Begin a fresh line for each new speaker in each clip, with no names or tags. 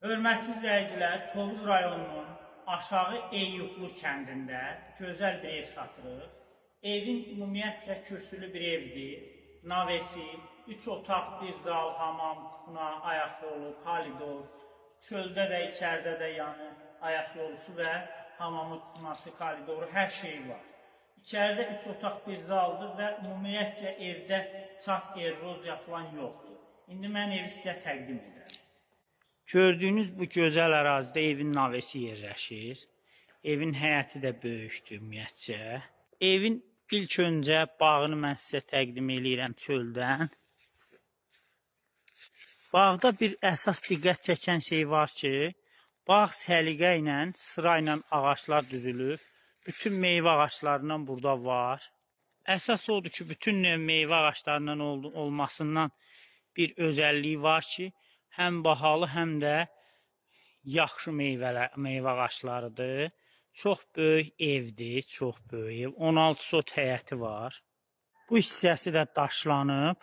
Hörmətli izləyicilər, Tovuz rayonunun aşağı Eyyuqlu kəndində gözəl bir ev satırıq. Evin ümumiyyətcə kürsülü bir evdir. Navesi, 3 otaq, 1 zal, hamam, kuxna, ayaq yolu, koridor, çöldə də, içəridə də yəni ayaq yolusu və hamamı, kuxnası, koridoru, hər şey var. İçəridə 3 otaq, 1 zaldır və ümumiyyətcə evdə çat, erozya falan yoxdur. İndi mən evi sizə təqdim edərəm. Gördüyünüz bu gözəl ərazidə evin navesi yerləşir. Evin həyəti də böyükdür ümumiyyətcə. Evin ilk öncə bağını mən sizə təqdim edirəm çöldən. Bağda bir əsas diqqət çəkən şey var ki, bağ səliqə ilə, sıra ilə ağaçlar düzülüb. Bütün meyvə ağaçlarından burada var. Əsas odur ki, bütün meyvə ağaçlarından olmasından bir özəlliyi var ki, həm bahalı, həm də yaxşı meyvə ağaçlarıdır. Çox böyük evdir, çox böyük ev. 16 sot həyəti var. Bu hissəsi də daşlanıb.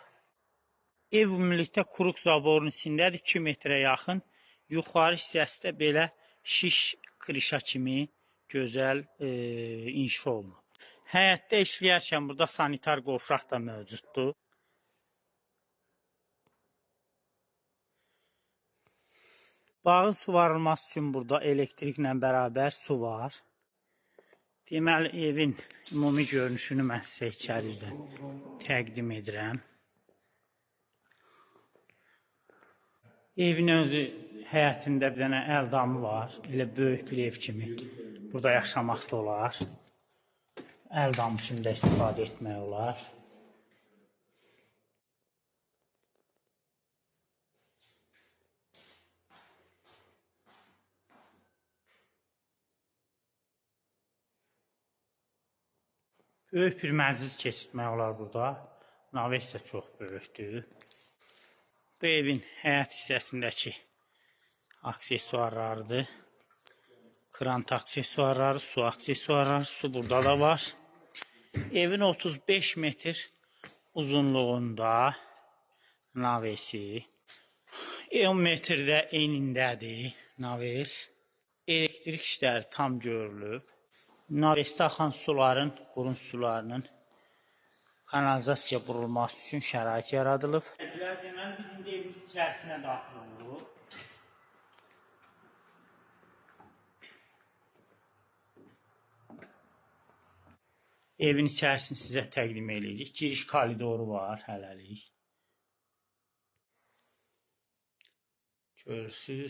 Ev ümumilikdə Quruq zaborun içindədir, 2 metrə yaxın. Yuxarı hissəsi də belə şiş krişa kimi gözəl inşa olunub. Həyətdə işləyərkən burada sanitar qovşaq da mövcuddur. Bağın suvarılması üçün burada elektriklə bərabər su var. Deməli, evin ümumi görünüşünü mən sizə içəridə təqdim edirəm. Evin özü həyətində bir dənə əldamı var. Elə böyük bir ev kimi. Burada yaşamaq da olar. Əldam kimi də istifadə etmək olar. Böyük bir məclis keçirtmək olar burada. Naves də çox böyükdür. Bu evin həyət hissəsindəki aksesuarlarıdır. Krant aksesuarları, su aksesuarları, su burada da var. Evin 35 metr uzunluğunda navesi. 10 metrdə enindədir naves. Elektrik işləri tam görülüb. Navesdə axan suların, qurun sularının kanalizasiya qurulması üçün şərait yaradılıb. Deməli, biz indi evin içərisinə daxil oluruq. Evin içərisini sizə təqdim edirik. Giriş koridoru var hələlik. Görürsünüz.